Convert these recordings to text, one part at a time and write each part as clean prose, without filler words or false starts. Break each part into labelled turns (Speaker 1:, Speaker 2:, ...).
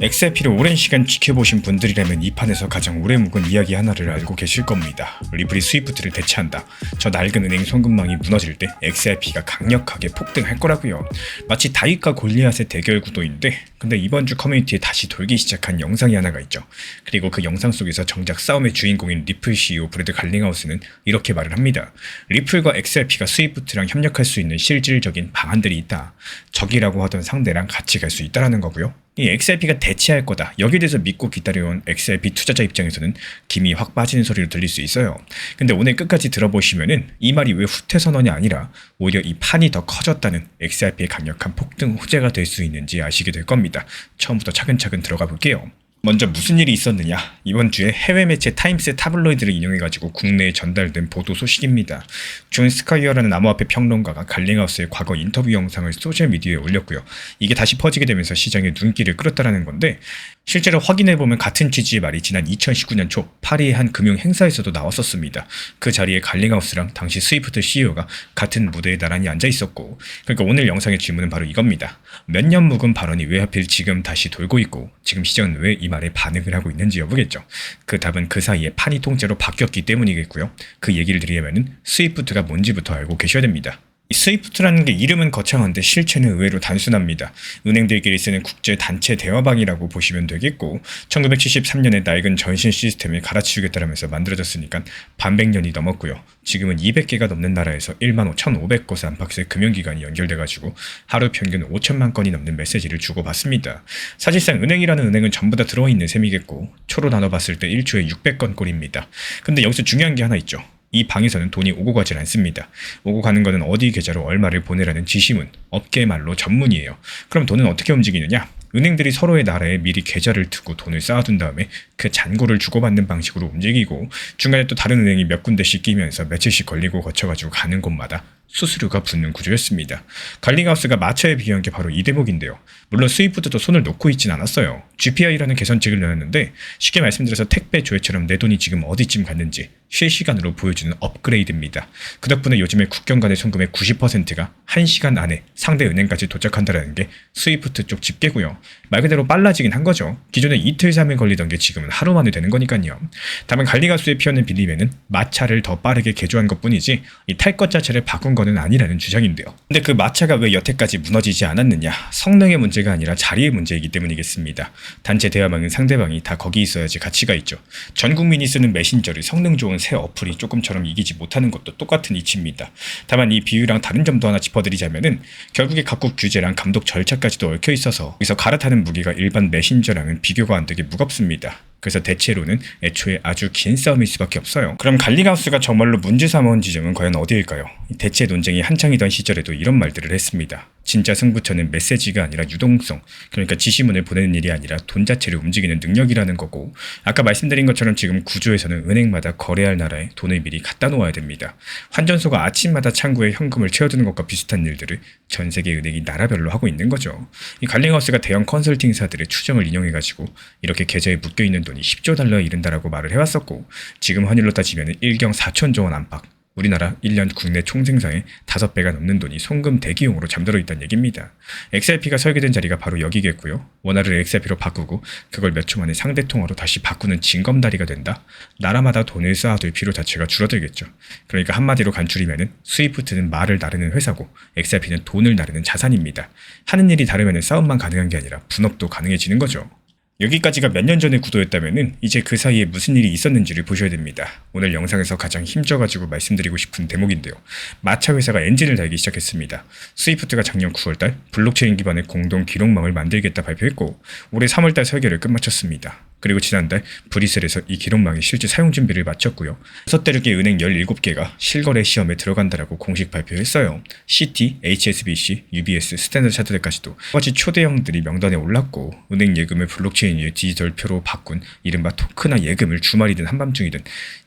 Speaker 1: XRP를 오랜 시간 지켜보신 분들이라면 이 판에서 가장 오래 묵은 이야기 하나를 알고 계실 겁니다. 리플이 스위프트를 대체한다. 저 낡은 은행 송금망이 무너질 때 XRP가 강력하게 폭등할 거라고요. 마치 다윗과 골리앗의 대결 구도인데, 근데 이번 주 커뮤니티에 다시 돌기 시작한 영상이 하나가 있죠. 그리고 그 영상 속에서 정작 싸움의 주인공인 리플 CEO 브래드 갈링하우스는 이렇게 말을 합니다. 리플과 XRP가 스위프트랑 협력할 수 있는 실질적인 방안들이 있다. 적이라고 하던 상대랑 같이 갈 수 있다라는 거고요. 이 XRP가 대체할 거다. 여기에 대해서 믿고 기다려온 XRP 투자자 입장에서는 김이 확 빠지는 소리로 들릴 수 있어요. 근데 오늘 끝까지 들어보시면은 이 말이 왜 후퇴선언이 아니라 오히려 이 판이 더 커졌다는 XRP의 강력한 폭등 호재가 될 수 있는지 아시게 될 겁니다. 처음부터 차근차근 들어가 볼게요. 먼저 무슨 일이 있었느냐? 이번 주에 해외 매체 타임스의 타블로이드를 인용해가지고 국내에 전달된 보도 소식입니다. 존 스카이어라는 암호화폐 평론가가 갈링하우스의 과거 인터뷰 영상을 소셜미디어에 올렸고요. 이게 다시 퍼지게 되면서 시장에 눈길을 끌었다는 건데, 실제로 확인해보면 같은 취지의 말이 지난 2019년 초 파리의 한 금융 행사에서도 나왔었습니다. 그 자리에 갈링하우스랑 당시 스위프트 CEO가 같은 무대에 나란히 앉아있었고, 그러니까 오늘 영상의 질문은 바로 이겁니다. 몇 년 묵은 발언이 왜 하필 지금 다시 돌고 있고, 지금 시장은 왜 이 말에 반응을 하고 있는지 여부겠죠. 그 답은 그 사이에 판이 통째로 바뀌었기 때문이겠고요. 그 얘기를 드리려면 스위프트가 뭔지부터 알고 계셔야 됩니다. 이 스위프트라는 게 이름은 거창한데 실체는 의외로 단순합니다. 은행들끼리 쓰는 국제 단체 대화방이라고 보시면 되겠고, 1973년에 낡은 전신 시스템을 갈아치우겠다라면서 만들어졌으니까 반백년이 넘었고요. 지금은 200개가 넘는 나라에서 15,500곳의 안팎의 금융기관이 연결돼가지고 하루 평균 5천만 건이 넘는 메시지를 주고받습니다. 사실상 은행이라는 은행은 전부 다 들어있는 셈이겠고, 초로 나눠봤을 때 1초에 600건 꼴입니다. 근데 여기서 중요한 게 하나 있죠. 이 방에서는 돈이 오고 가질 않습니다. 오고 가는 것은 어디 계좌로 얼마를 보내라는 지시문, 업계 말로 전문이에요. 그럼 돈은 어떻게 움직이느냐? 은행들이 서로의 나라에 미리 계좌를 두고 돈을 쌓아둔 다음에 그 잔고를 주고받는 방식으로 움직이고, 중간에 또 다른 은행이 몇 군데씩 끼면서 며칠씩 걸리고 거쳐가지고 가는 곳마다 수수료가 붙는 구조였습니다. 갈링하우스가 마차에 비유한 게 바로 이 대목인데요. 물론 스위프트도 손을 놓고 있진 않았어요. GPI라는 계산책을 내놨는데, 쉽게 말씀드려서 택배 조회처럼 내 돈이 지금 어디쯤 갔는지 실시간으로 보여주는 업그레이드입니다. 그 덕분에 요즘에 국경 간의 송금의 90%가 1시간 안에 상대 은행까지 도착한다는 게 스위프트 쪽 집계고요. 말 그대로 빨라지긴 한 거죠. 기존에 이틀 3일 걸리던 게 지금은 하루 만에 되는 거니까요. 다만 갈링하우스의 피어는 빌리면은 마차를 더 빠르게 개조한 것뿐이지 이 탈 것 자체를 바꾼 거는 아니라는 주장인데요. 근데 그 마차가 왜 여태까지 무너지지 않았느냐? 성능의 문제가 아니라 자리의 문제이기 때문이겠습니다. 단체 대화방은 상대방이 다 거기 있어야지 가치가 있죠. 전 국민이 쓰는 메신저를 성능 좋은 새 어플이 조금처럼 이기지 못하는 것도 똑같은 이치입니다. 다만 이 비유랑 다른 점도 하나 짚어드리자면은, 결국에 각국 규제랑 감독 절차까지도 얽혀 있어서 여기서 갈아타는 무게가 일반 메신저랑은 비교가 안 되게 무겁습니다. 그래서 대체로는 애초에 아주 긴 싸움일 수밖에 없어요. 그럼 갈링하우스가 정말로 문제 삼아온 지점은 과연 어디일까요? 대체 논쟁이 한창이던 시절에도 이런 말들을 했습니다. 진짜 승부처는 메시지가 아니라 유동성, 그러니까 지시문을 보내는 일이 아니라 돈 자체를 움직이는 능력이라는 거고, 아까 말씀드린 것처럼 지금 구조에서는 은행마다 거래할 나라에 돈을 미리 갖다 놓아야 됩니다. 환전소가 아침마다 창구에 현금을 채워두는 것과 비슷한 일들을 전 세계 은행이 나라별로 하고 있는 거죠. 이 갈링하우스가 대형 컨설팅사들의 추정을 인용해가지고 이렇게 계좌에 묶여있는 돈이 10조 달러에 이른다라고 말을 해왔었고, 지금 환율로 따지면 1경 4천조 원 안팎, 우리나라 1년 국내 총생산의 5배가 넘는 돈이 송금 대기용으로 잠들어 있다는 얘기입니다. XRP가 설계된 자리가 바로 여기겠고요. 원화를 XRP로 바꾸고 그걸 몇 초 만에 상대 통화로 다시 바꾸는 징검다리가 된다? 나라마다 돈을 쌓아둘 필요 자체가 줄어들겠죠. 그러니까 한마디로 간추리면은 스위프트는 말을 나르는 회사고 XRP는 돈을 나르는 자산입니다. 하는 일이 다르면 싸움만 가능한 게 아니라 분업도 가능해지는 거죠. 여기까지가 몇 년 전의 구도였다면은 이제 그 사이에 무슨 일이 있었는지를 보셔야 됩니다. 오늘 영상에서 가장 힘줘가지고 말씀드리고 싶은 대목인데요. 마차 회사가 엔진을 달기 시작했습니다. 스위프트가 작년 9월달 블록체인 기반의 공동 기록망을 만들겠다 발표했고, 올해 3월달 설계를 끝마쳤습니다. 그리고 지난달 브뤼셀에서 이 기록망이 실제 사용 준비를 마쳤고요. 6대륙의 은행 17개가 실거래 시험에 들어간다라고 공식 발표했어요. CT, HSBC, UBS, 스탠더드 차트들까지도 같이 초대형들이 명단에 올랐고, 은행 예금을 블록체인 위에 디지털표로 바꾼 이른바 토크나 예금을 주말이든 한밤중이든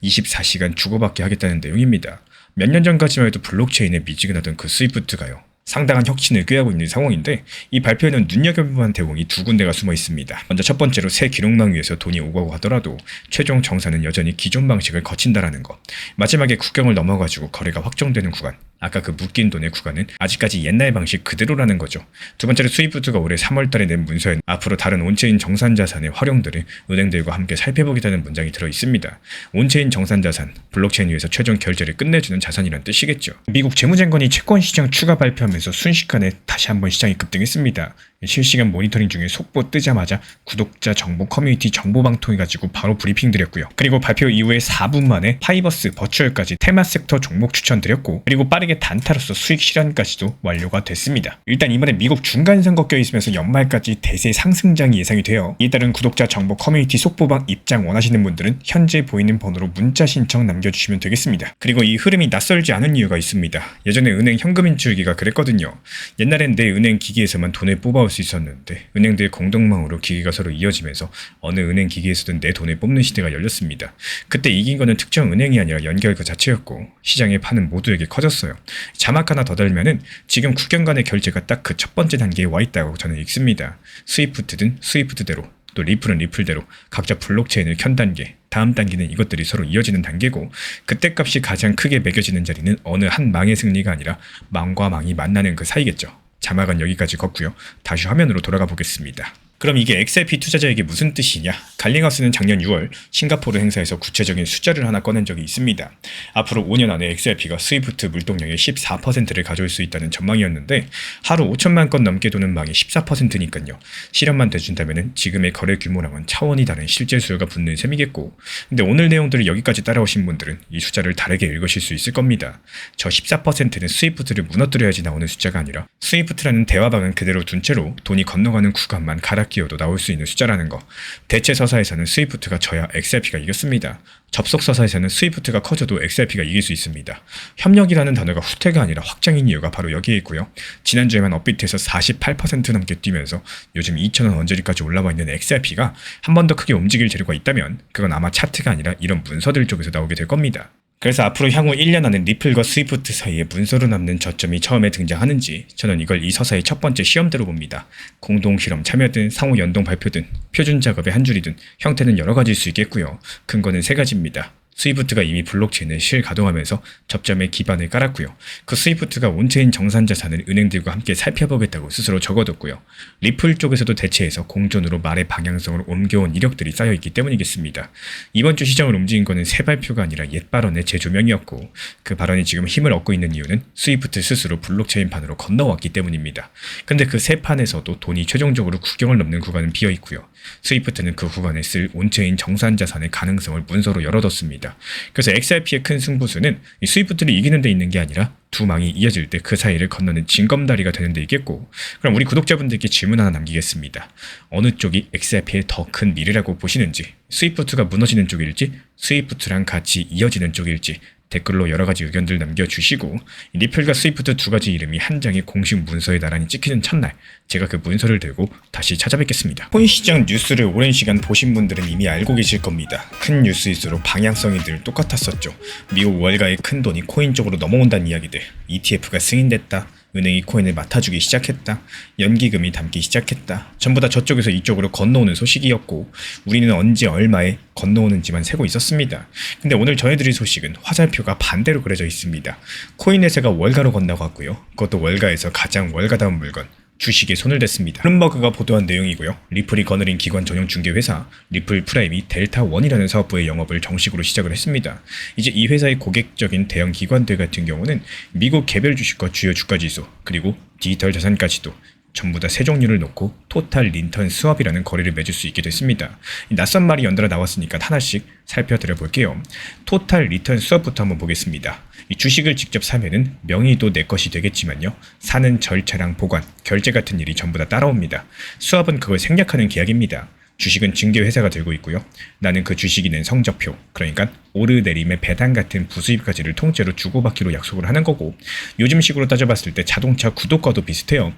Speaker 1: 24시간 주고받게 하겠다는 내용입니다. 몇 년 전까지만 해도 블록체인에 미지근하던 그 스위프트가요, 상당한 혁신을 꾀하고 있는 상황인데, 이 발표에는 눈여겨볼만한 대목이 두 군데가 숨어 있습니다. 먼저 첫 번째로 새 기록망 위에서 돈이 오가고 하더라도 최종 정산은 여전히 기존 방식을 거친다라는 것. 마지막에 국경을 넘어가지고 거래가 확정되는 구간, 아까 그 묶인 돈의 구간은 아직까지 옛날 방식 그대로라는 거죠. 두 번째로 스위프트가 올해 3월달에 낸 문서에 앞으로 다른 온체인 정산자산의 활용들을 은행들과 함께 살펴보겠다는 문장이 들어있습니다. 온체인 정산자산, 블록체인 위에서 최종 결제를 끝내주는 자산이란 뜻이겠죠. 미국 재무장관이 채권시장 추가 발표하면서 순식간에 다시 한번 시장이 급등했습니다. 실시간 모니터링 중에 속보 뜨자마자 구독자 정보 커뮤니티 정보방 통해가지고 바로 브리핑 드렸고요. 그리고 발표 이후에 4분 만에 파이버스, 버추얼까지 테마 섹터 종목 추천드렸고, 그리고 빠르게 단타로서 수익 실현까지도 완료가 됐습니다. 일단 이번에 미국 중간선거 껴있으면서 연말까지 대세 상승장이 예상이 돼요. 이에 따른 구독자 정보 커뮤니티 속보방 입장 원하시는 분들은 현재 보이는 번호로 문자 신청 남겨주시면 되겠습니다. 그리고 이 흐름이 낯설지 않은 이유가 있습니다. 예전에 은행 현금 인출기가 그랬거든요. 옛날엔 내 은행 기기에서만 돈을 뽑아올 수 있었는데 은행들 공동망으로 기기가 서로 이어지면서 어느 은행 기기에서든 내 돈을 뽑는 시대가 열렸습니다. 그때 이긴 거는 특정 은행이 아니라 연결 그 자체였고 시장의 판은 모두에게 커졌어요. 자막 하나 더 달면은 지금 국경간의 결제가 딱 그 첫 번째 단계에 와 있다고 저는 읽습니다. 스위프트든 스위프트대로, 또 리플은 리플대로 각자 블록체인을 켠 단계, 다음 단계는 이것들이 서로 이어지는 단계고, 그때 값이 가장 크게 매겨지는 자리는 어느 한 망의 승리가 아니라 망과 망이 만나는 그 사이겠죠. 자막은 여기까지 걷고요. 다시 화면으로 돌아가 보겠습니다. 그럼 이게 XRP 투자자에게 무슨 뜻이냐? 갈링하우스는 작년 6월 싱가포르 행사에서 구체적인 숫자를 하나 꺼낸 적이 있습니다. 앞으로 5년 안에 XRP가 스위프트 물동량의 14%를 가져올 수 있다는 전망이었는데 하루 5천만 건 넘게 도는 망이 14%니까요. 실현만 돼준다면 지금의 거래 규모랑은 차원이 다른 실제 수요가 붙는 셈이겠고, 근데 오늘 내용들을 여기까지 따라오신 분들은 이 숫자를 다르게 읽으실 수 있을 겁니다. 저 14%는 스위프트를 무너뜨려야지 나오는 숫자가 아니라 스위프트라는 대화방은 그대로 둔 채로 돈이 건너가는 구간만 갈아 끼워도 나올 수 있는 숫자라는 거. 대체 서사에서는 스위프트가 져야 XRP가 이겼습니다. 접속 서사에서는 스위프트가 커져도 XRP가 이길 수 있습니다. 협력이라는 단어가 후퇴가 아니라 확장인 이유가 바로 여기에 있고요. 지난주에만 업비트에서 48% 넘게 뛰면서 요즘 2,000원 언저리까지 올라와 있는 XRP가 한 번 더 크게 움직일 재료가 있다면 그건 아마 차트가 아니라 이런 문서들 쪽에서 나오게 될 겁니다. 그래서 앞으로 향후 1년 안에 리플과 스위프트 사이에 문서로 남는 저점이 처음에 등장하는지 저는 이걸 이 서사의 첫 번째 시험대로 봅니다. 공동 실험 참여든 상호 연동 발표든 표준 작업의 한 줄이든 형태는 여러 가지일 수 있겠고요. 근거는 세 가지입니다. 스위프트가 이미 블록체인을 실가동하면서 접점의 기반을 깔았고요. 그 스위프트가 온체인 정산자산을 은행들과 함께 살펴보겠다고 스스로 적어뒀고요. 리플 쪽에서도 대체해서 공존으로 말의 방향성을 옮겨온 이력들이 쌓여있기 때문이겠습니다. 이번 주 시장을 움직인 거는 새 발표가 아니라 옛 발언의 재조명이었고, 그 발언이 지금 힘을 얻고 있는 이유는 스위프트 스스로 블록체인판으로 건너왔기 때문입니다. 근데 그 새 판에서도 돈이 최종적으로 국경을 넘는 구간은 비어있고요. 스위프트는 그 구간에 쓸 온체인 정산자산의 가능성을 문서로 열어뒀습니다. 그래서 XRP의 큰 승부수는 이 스위프트를 이기는 데 있는 게 아니라 두 망이 이어질 때 그 사이를 건너는 징검다리가 되는 데 있겠고, 그럼 우리 구독자분들께 질문 하나 남기겠습니다. 어느 쪽이 XRP의 더 큰 미래라고 보시는지, 스위프트가 무너지는 쪽일지 스위프트랑 같이 이어지는 쪽일지 댓글로 여러 가지 의견들 남겨주시고, 리플과 스위프트 두 가지 이름이 한 장의 공식 문서에 나란히 찍히는 첫날 제가 그 문서를 들고 다시 찾아뵙겠습니다. 코인 시장 뉴스를 오랜 시간 보신 분들은 이미 알고 계실 겁니다. 큰 뉴스일수록 방향성이 늘 똑같았었죠. 미국 월가의 큰 돈이 코인 쪽으로 넘어온다는 이야기들, ETF가 승인됐다, 은행이 코인을 맡아주기 시작했다, 연기금이 담기 시작했다, 전부 다 저쪽에서 이쪽으로 건너오는 소식이었고 우리는 언제 얼마에 건너오는지만 세고 있었습니다. 근데 오늘 전해드릴 소식은 화살표가 반대로 그려져 있습니다. 코인 회사가 월가로 건너갔고요. 그것도 월가에서 가장 월가다운 물건, 주식에 손을 댔습니다. 블룸버그가 보도한 내용이고요. 리플이 거느린 기관 전용 중개회사 리플 프라임이 델타1이라는 사업부의 영업을 정식으로 시작을 했습니다. 이제 이 회사의 고객적인 대형 기관들 같은 경우는 미국 개별 주식과 주요 주가지수, 그리고 디지털 자산까지도 전부 다 세 종류를 놓고 토탈 리턴 스왑이라는 거래를 맺을 수 있게 됐습니다. 낯선 말이 연달아 나왔으니까 하나씩 살펴드려 볼게요. 토탈 리턴 스왑부터 한번 보겠습니다. 이 주식을 직접 사면은 명의도 내 것이 되겠지만요, 사는 절차랑 보관, 결제 같은 일이 전부 다 따라옵니다. 스왑은 그걸 생략하는 계약입니다. 주식은 증개회사가 들고 있고요. 나는 그 주식이 낸 성적표, 그러니까 오르내림의 배당 같은 부수입까지를 통째로 주고받기로 약속을 하는 거고, 요즘식으로 따져봤을 때 자동차 구독과도 비슷해요.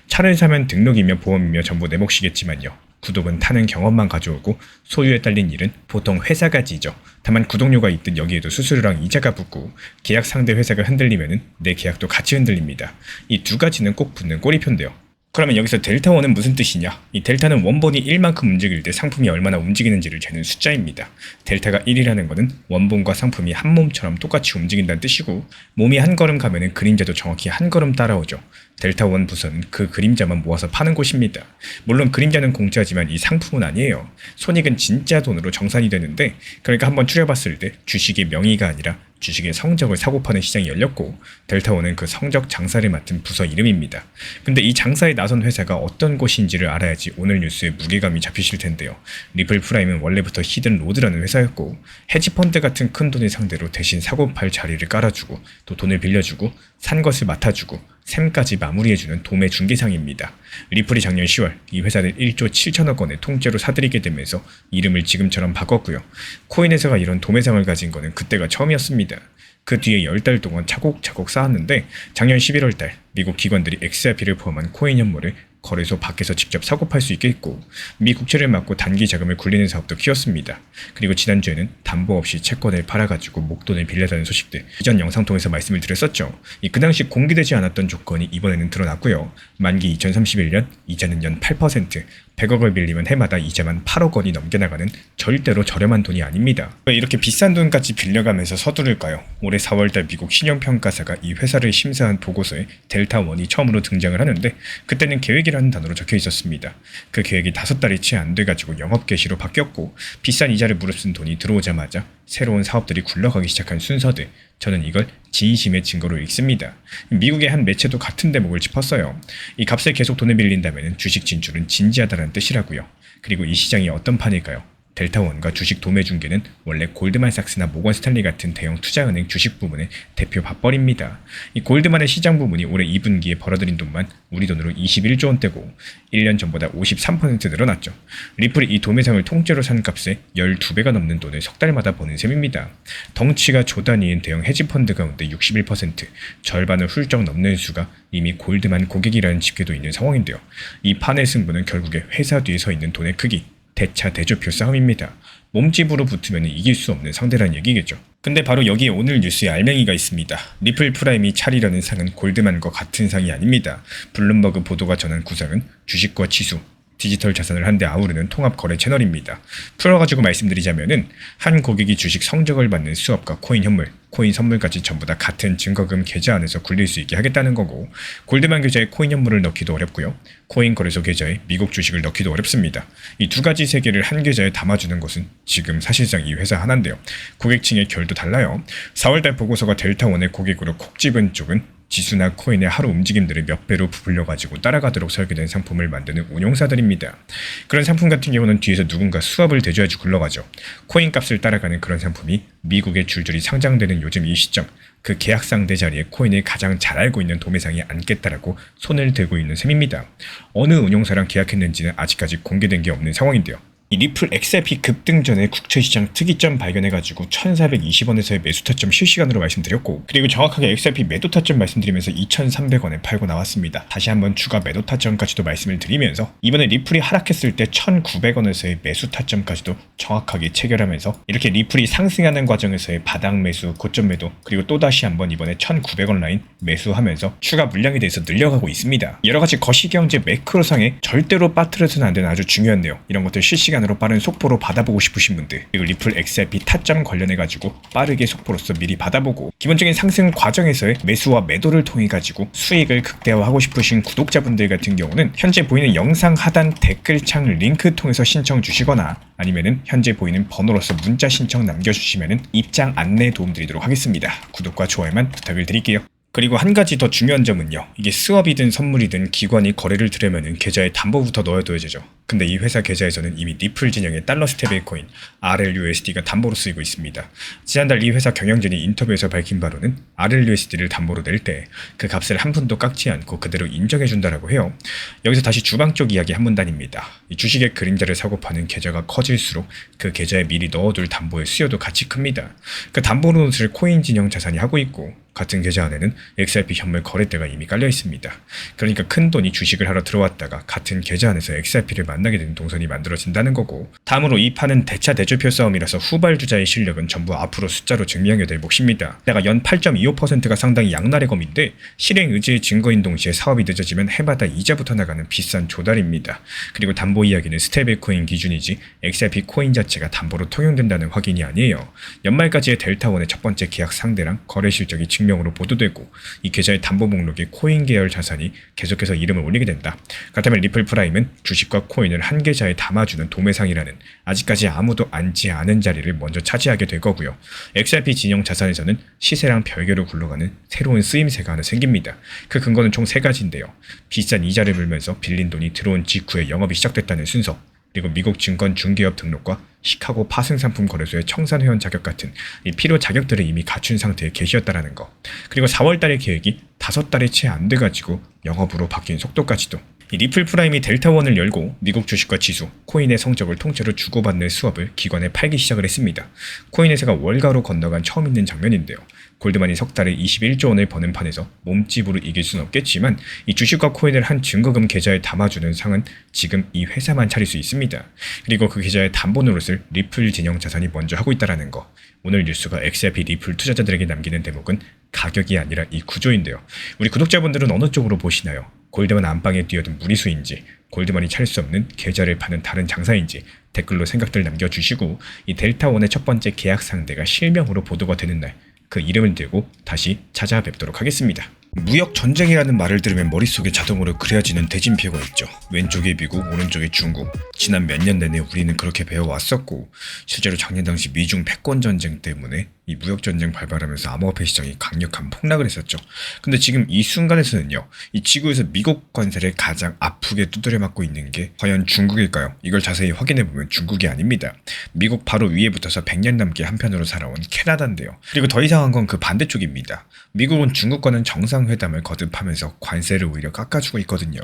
Speaker 1: 차를 사면 등록이며 보험이며 전부 내 몫이겠지만요, 구독은 타는 경험만 가져오고 소유에 딸린 일은 보통 회사가 지죠. 다만 구독료가 있든 여기에도 수수료랑 이자가 붙고 계약 상대 회사가 흔들리면은 내 계약도 같이 흔들립니다. 이 두 가지는 꼭 붙는 꼬리표인데요. 그러면 여기서 델타1은 무슨 뜻이냐? 이 델타는 원본이 1만큼 움직일 때 상품이 얼마나 움직이는지를 재는 숫자입니다. 델타가 1이라는 것은 원본과 상품이 한 몸처럼 똑같이 움직인다는 뜻이고, 몸이 한 걸음 가면은 그림자도 정확히 한 걸음 따라오죠. 델타1 부서는 그 그림자만 모아서 파는 곳입니다. 물론 그림자는 공짜지만 이 상품은 아니에요. 손익은 진짜 돈으로 정산이 되는데, 그러니까 한번 추려봤을 때 주식의 명의가 아니라 주식의 성적을 사고 파는 시장이 열렸고, 델타1은 그 성적 장사를 맡은 부서 이름입니다. 근데 이 장사에 나선 회사가 어떤 곳인지를 알아야지 오늘 뉴스의 무게감이 잡히실 텐데요. 리플 프라임은 원래부터 히든 로드라는 회사였고, 헤지펀드 같은 큰 돈을 상대로 대신 사고 팔 자리를 깔아주고, 또 돈을 빌려주고, 산 것을 맡아주고, 셈까지 마무리해주는 도매 중개상입니다. 리플이 작년 10월 이 회사를 1조 7천억 원에 통째로 사들이게 되면서 이름을 지금처럼 바꿨고요. 코인회사가 이런 도매상을 가진 거는 그때가 처음이었습니다. 그 뒤에 10달 동안 차곡차곡 쌓았는데, 작년 11월 달 미국 기관들이 XRP를 포함한 코인 현물을 거래소 밖에서 직접 사고 팔 수 있게 했고, 미 국채를 막고 단기 자금을 굴리는 사업도 키웠습니다. 그리고 지난주에는 담보 없이 채권을 팔아가지고 목돈을 빌려다는 소식들 이전 영상 통해서 말씀을 드렸었죠. 그 당시 공개되지 않았던 조건이 이번에는 드러났고요. 만기 2031년, 이자는 연 8%, 100억을 빌리면 해마다 이자만 8억 원이 넘게 나가는 절대로 저렴한 돈이 아닙니다. 왜 이렇게 비싼 돈까지 빌려가면서 서두를까요? 올해 4월달 미국 신용평가사가 이 회사를 심사한 보고서에 델타1이 처음으로 등장을 하는데, 그때는 계획이라는 단어로 적혀 있었습니다. 그 계획이 5달이 채 안 돼가지고 영업 개시로 바뀌었고, 비싼 이자를 무릅쓴 돈이 들어오자마자 새로운 사업들이 굴러가기 시작한 순서들, 저는 이걸 진심의 증거로 읽습니다. 미국의 한 매체도 같은 대목을 짚었어요. 이 값에 계속 돈을 빌린다면 주식 진출은 진지하다는 뜻이라고요. 그리고 이 시장이 어떤 판일까요? 델타1과 주식 도매 중개는 원래 골드만삭스나 모건 스탠리 같은 대형 투자은행 주식 부문의 대표 밥벌입니다. 이 골드만의 시장 부문이 올해 2분기에 벌어들인 돈만 우리 돈으로 21조 원대고 1년 전보다 53% 늘어났죠. 리플이 이 도매상을 통째로 산 값에 12배가 넘는 돈을 석 달마다 버는 셈입니다. 덩치가 조 단위인 대형 헤지펀드 가운데 61%, 절반을 훌쩍 넘는 수가 이미 골드만 고객이라는 집계도 있는 상황인데요. 이 판의 승부는 결국에 회사 뒤에 서 있는 돈의 크기, 대차 대조표 싸움입니다. 몸집으로 붙으면 이길 수 없는 상대라는 얘기겠죠. 근데 바로 여기에 오늘 뉴스에 알맹이가 있습니다. 리플 프라임이 차리려는 상은 골드만과 같은 상이 아닙니다. 블룸버그 보도가 전한 구상은 주식과 지수, 디지털 자산을 한데 아우르는 통합 거래 채널입니다. 풀어가지고 말씀드리자면은 한 고객이 주식 성적을 받는 수업과 코인 현물, 코인 선물까지 전부 다 같은 증거금 계좌 안에서 굴릴 수 있게 하겠다는 거고, 골드만 계좌에 코인 현물을 넣기도 어렵고요. 코인 거래소 계좌에 미국 주식을 넣기도 어렵습니다. 이 두 가지 세계를 한 계좌에 담아주는 것은 지금 사실상 이 회사 하나인데요. 고객층의 결도 달라요. 4월달 보고서가 델타1의 고객으로 콕 집은 쪽은 지수나 코인의 하루 움직임들을 몇 배로 부풀려가지고 따라가도록 설계된 상품을 만드는 운용사들입니다. 그런 상품 같은 경우는 뒤에서 누군가 수압을 대줘야지 굴러가죠. 코인 값을 따라가는 그런 상품이 미국에 줄줄이 상장되는 요즘 이 시점, 그 계약 상대 자리에 코인을 가장 잘 알고 있는 도매상이 앉겠다라고 손을 들고 있는 셈입니다. 어느 운용사랑 계약했는지는 아직까지 공개된 게 없는 상황인데요. 이 리플 XRP 급등 전에 국채시장 특이점 발견해가지고 1420원에서의 매수 타점 실시간으로 말씀드렸고, 그리고 정확하게 XRP 매도 타점 말씀드리면서 2300원에 팔고 나왔습니다. 다시 한번 추가 매도 타점까지도 말씀을 드리면서 이번에 리플이 하락했을 때 1900원에서의 매수 타점까지도 정확하게 체결하면서 이렇게 리플이 상승하는 과정에서의 바닥 매수, 고점 매도, 그리고 또다시 한번 이번에 1900원 라인 매수하면서 추가 물량에 대해서 늘려가고 있습니다. 여러가지 거시경제 매크로상에 절대로 빠뜨려서는 안 되는 아주 중요한 내용, 이런 것들 실시간으로 빠른 속보로 받아보고 싶으신 분들, 그리고 리플 XRP 타점 관련해가지고 빠르게 속보로서 미리 받아보고, 기본적인 상승 과정에서의 매수와 매도를 통해가지고 수익을 극대화하고 싶으신 구독자분들 같은 경우는 현재 보이는 영상 하단 댓글창 링크 통해서 신청 주시거나, 아니면은 현재 보이는 번호로서 문자 신청 남겨주시면은 입장 안내 도움드리도록 하겠습니다. 구독과 좋아요만 부탁을 드릴게요. 그리고 한 가지 더 중요한 점은요, 이게 스왑이든 선물이든 기관이 거래를 들으면은 계좌에 담보부터 넣어둬야 되죠. 근데 이 회사 계좌에서는 이미 리플 진영의 달러 스테이블 코인 RLUSD가 담보로 쓰이고 있습니다. 지난달 이 회사 경영진이 인터뷰에서 밝힌 바로는 RLUSD를 담보로 낼 때 그 값을 한 푼도 깎지 않고 그대로 인정해준다라고 해요. 여기서 다시 주방 쪽 이야기 한 문단입니다. 이 주식의 그림자를 사고 파는 계좌가 커질수록 그 계좌에 미리 넣어둘 담보의 수요도 같이 큽니다. 그 담보 노릇을 코인 진영 자산이 하고 있고, 같은 계좌 안에는 XRP 현물 거래대가 이미 깔려 있습니다. 그러니까 큰 돈이 주식을 하러 들어왔다가 같은 계좌 안에서 XRP를 만나게 되는 동선이 만들어진다는 거고, 다음으로 이 판은 대차 대조표 싸움이라서 후발주자의 실력은 전부 앞으로 숫자로 증명하게 될 몫입니다. 내가 연 8.25%가 상당히 양날의 검인데 실행 의지의 증거인 동시에 사업이 늦어지면 해마다 이자부터 나가는 비싼 조달입니다. 그리고 담보 이야기는 스테이블 코인 기준이지 XRP 코인 자체가 담보로 통용된다는 확인이 아니에요. 연말까지의 델타원의 첫 번째 계약 상대랑 거래 실적이 증명으로 보도되고 이 계좌의 담보 목록에 코인 계열 자산이 계속해서 이름을 올리게 된다. 그렇다면 리플 프라임은 주식과 코인을 한 계좌에 담아주는 도매상이라는 아직까지 아무도 앉지 않은 자리를 먼저 차지하게 될 거고요. XRP 진영 자산에서는 시세랑 별개로 굴러가는 새로운 쓰임새가 하나 생깁니다. 그 근거는 총 3가지인데요. 비싼 이자를 물면서 빌린 돈이 들어온 직후에 영업이 시작됐다는 순서, 그리고 미국 증권 중개업 등록과 시카고 파생상품 거래소의 청산회원 자격 같은 이 필요 자격들을 이미 갖춘 상태에 계시었다라는 거, 그리고 4월달의 계획이 5달이 채 안 돼가지고 영업으로 바뀐 속도까지도. 이 리플 프라임이 델타원을 열고 미국 주식과 지수, 코인의 성적을 통째로 주고받는 수업을 기관에 팔기 시작을 했습니다. 코인회사가 월가로 건너간 처음 있는 장면인데요. 골드만이 석 달에 21조 원을 버는 판에서 몸집으로 이길 수는 없겠지만 이 주식과 코인을 한 증거금 계좌에 담아주는 상은 지금 이 회사만 차릴 수 있습니다. 그리고 그 계좌의 담보 노릇을 리플 진영 자산이 먼저 하고 있다는 거. 오늘 뉴스가 XRP 리플 투자자들에게 남기는 대목은 가격이 아니라 이 구조인데요. 우리 구독자분들은 어느 쪽으로 보시나요? 골드만 안방에 뛰어든 무리수인지, 골드만이 차릴 수 없는 계좌를 파는 다른 장사인지 댓글로 생각들 남겨주시고, 이 델타원의 첫 번째 계약 상대가 실명으로 보도가 되는 날 그 이름을 들고 다시 찾아뵙도록 하겠습니다. 무역 전쟁이라는 말을 들으면 머릿속에 자동으로 그려지는 대진표가 있죠. 왼쪽에 미국, 오른쪽에 중국. 지난 몇 년 내내 우리는 그렇게 배워왔었고, 실제로 작년 당시 미중 패권 전쟁 때문에 이 무역 전쟁 발발하면서 암호화폐 시장이 강력한 폭락을 했었죠. 근데 지금 이 순간에서는요, 이 지구에서 미국 관세를 가장 아프게 두드려 맞고 있는 게 과연 중국일까요? 이걸 자세히 확인해보면 중국이 아닙니다. 미국 바로 위에 붙어서 100년 넘게 한편으로 살아온 캐나다인데요. 그리고 더 이상한 건 그 반대쪽입니다. 미국은 중국과는 정상회담을 거듭하면서 관세를 오히려 깎아주고 있거든요.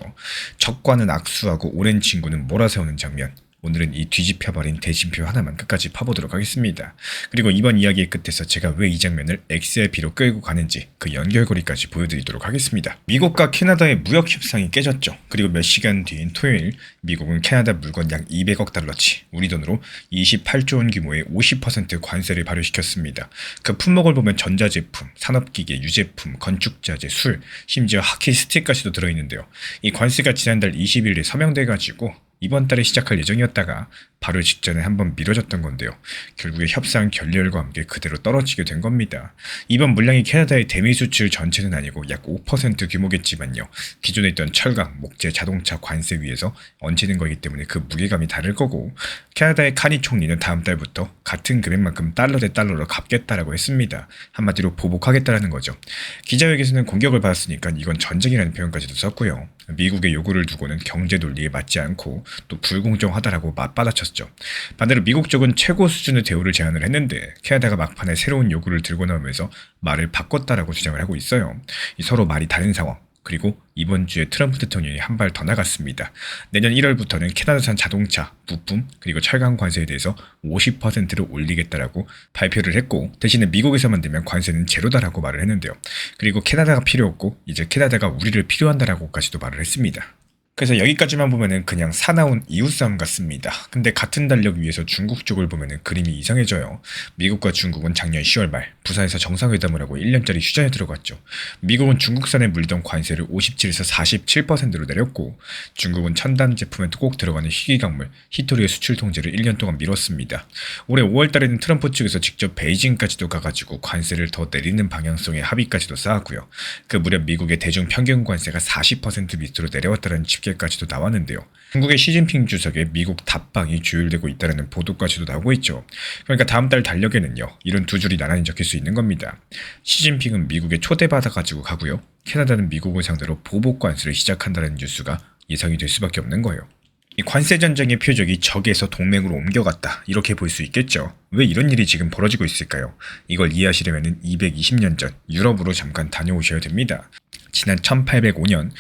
Speaker 1: 적과는 악수하고 오랜 친구는 몰아세우는 장면. 오늘은 이 뒤집혀버린 대진표 하나만 끝까지 파보도록 하겠습니다. 그리고 이번 이야기의 끝에서 제가 왜 이 장면을 XRP로 끌고 가는지 그 연결고리까지 보여드리도록 하겠습니다. 미국과 캐나다의 무역 협상이 깨졌죠. 그리고 몇 시간 뒤인 토요일 미국은 캐나다 물건 약 200억 달러치, 우리 돈으로 28조 원 규모의 50% 관세를 발효시켰습니다. 그 품목을 보면 전자제품, 산업기계, 유제품, 건축자재, 술, 심지어 하키스틱까지도 들어있는데요. 이 관세가 지난달 20일에 서명돼가지고 이번 달에 시작할 예정이었다가 바로 직전에 한번 미뤄졌던 건데요. 결국에 협상 결렬과 함께 그대로 떨어지게 된 겁니다. 이번 물량이 캐나다의 대미 수출 전체는 아니고 약 5% 규모겠지만요. 기존에 있던 철강, 목재, 자동차 관세 위에서 얹히는 거기 때문에 그 무게감이 다를 거고, 캐나다의 카니 총리는 다음 달부터 같은 금액만큼 달러 대 달러로 갚겠다라고 했습니다. 한마디로 보복하겠다라는 거죠. 기자회견에서는 공격을 받았으니까 이건 전쟁이라는 표현까지도 썼고요. 미국의 요구를 두고는 경제 논리에 맞지 않고 또 불공정하다라고 맞받아쳤죠. 반대로 미국 쪽은 최고 수준의 대우를 제안을 했는데 캐나다가 막판에 새로운 요구를 들고 나오면서 말을 바꿨다라고 주장을 하고 있어요. 서로 말이 다른 상황. 그리고 이번 주에 트럼프 대통령이 한 발 더 나갔습니다. 내년 1월부터는 캐나다산 자동차, 부품, 그리고 철강 관세에 대해서 50%를 올리겠다라고 발표를 했고, 대신에 미국에서 만들면 관세는 제로다라고 말을 했는데요. 그리고 캐나다가 필요 없고 이제 캐나다가 우리를 필요한다라고까지도 말을 했습니다. 그래서 여기까지만 보면은 그냥 사나운 이웃싸움 같습니다. 근데 같은 달력 위에서 중국 쪽을 보면은 그림이 이상해져요. 미국과 중국은 작년 10월 말 부산에서 정상회담을 하고 1년짜리 휴전에 들어갔죠. 미국은 중국산에 물던 관세를 57에서 47%로 내렸고, 중국은 첨단 제품에 꼭 들어가는 희귀광물, 히토리의 수출 통제를 1년 동안 미뤘습니다. 올해 5월 달에는 트럼프 측에서 직접 베이징까지도 가가지고 관세를 더 내리는 방향성의 합의까지도 쌓았고요. 그 무렵 미국의 대중 평균 관세가 40% 밑으로 내려왔다는 집계까지도 나왔는데요. 중국의 시진핑 주석의 미국 답방이 조율되고 있다는 보도까지도 나오고 있죠. 그러니까 다음 달 달력에는요, 이런 두 줄이 나란히 적힐 수 있는 겁니다. 시진핑은 미국에 초대받아가지고 가고요. 캐나다는 미국을 상대로 보복 관세를 시작한다는 뉴스가 예상이 될 수밖에 없는 거예요. 이 관세 전쟁의 표적이 적에서 동맹으로 옮겨갔다, 이렇게 볼 수 있겠죠. 왜 이런 일이 지금 벌어지고 있을까요? 이걸 이해하시려면 220년 전 유럽으로 잠깐 다녀오셔야 됩니다. 지난 1805년